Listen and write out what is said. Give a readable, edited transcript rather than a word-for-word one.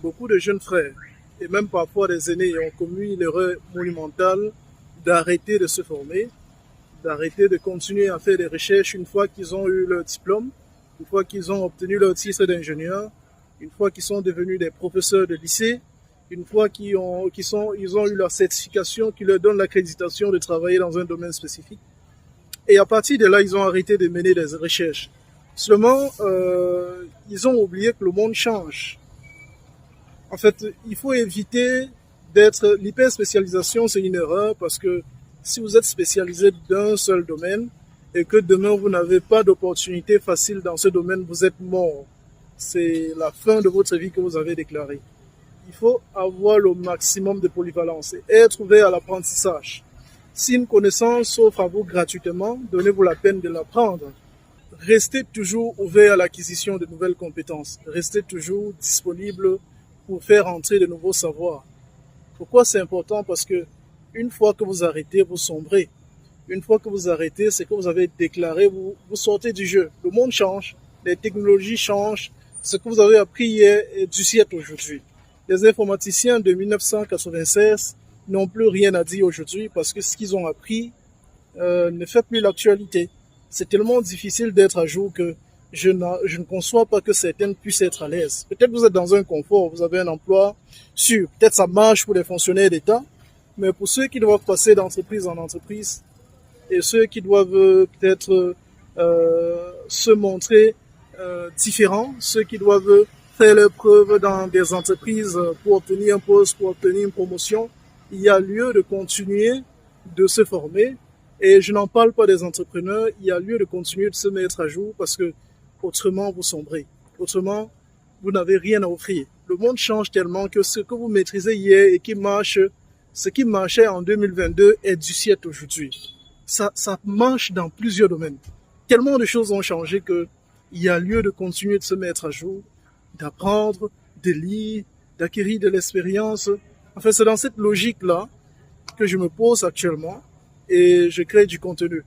beaucoup de jeunes frères, et même parfois des aînés, ont commis l'erreur monumentale d'arrêter de se former, d'arrêter de continuer à faire des recherches une fois qu'ils ont eu leur diplôme, une fois qu'ils ont obtenu leur titre d'ingénieur, une fois qu'ils sont devenus des professeurs de lycée, une fois qu'ils ont eu leur certification qui leur donne l'accréditation de travailler dans un domaine spécifique. Et à partir de là, ils ont arrêté de mener des recherches. Seulement, ils ont oublié que le monde change. En fait, il faut éviter d'être... L'hyperspécialisation, c'est une erreur parce que si vous êtes spécialisé d'un seul domaine et que demain vous n'avez pas d'opportunité facile dans ce domaine, vous êtes mort. C'est la fin de votre vie que vous avez déclarée. Il faut avoir le maximum de polyvalence et être ouvert à l'apprentissage. Si une connaissance s'offre à vous gratuitement, donnez-vous la peine de l'apprendre. Restez toujours ouvert à l'acquisition de nouvelles compétences. Restez toujours disponible pour faire entrer de nouveaux savoirs. Pourquoi c'est important? Parce que une fois que vous arrêtez, vous sombrez. Une fois que vous arrêtez, c'est que vous avez déclaré, vous sortez du jeu. Le monde change, les technologies changent. Ce que vous avez appris hier est du siècle aujourd'hui. Les informaticiens de 1996 n'ont plus rien à dire aujourd'hui parce que ce qu'ils ont appris ne fait plus l'actualité. C'est tellement difficile d'être à jour que je ne conçois pas que certains puissent être à l'aise. Peut-être vous êtes dans un confort, vous avez un emploi sûr. Peut-être ça marche pour les fonctionnaires d'État, mais pour ceux qui doivent passer d'entreprise en entreprise et ceux qui doivent peut-être se montrer différents, ceux qui doivent faire leurs preuves dans des entreprises pour obtenir un poste, pour obtenir une promotion, il y a lieu de continuer de se former. Et je n'en parle pas des entrepreneurs, il y a lieu de continuer de se mettre à jour parce que autrement vous sombrez. Autrement, vous n'avez rien à offrir. Le monde change tellement que ce que vous maîtrisez hier et qui marche, ce qui marchait en 2022 est du siècle aujourd'hui. Ça marche dans plusieurs domaines. Tellement de choses ont changé que il y a lieu de continuer de se mettre à jour, d'apprendre, de lire, d'acquérir de l'expérience. Enfin, c'est dans cette logique-là que je me pose actuellement et je crée du contenu.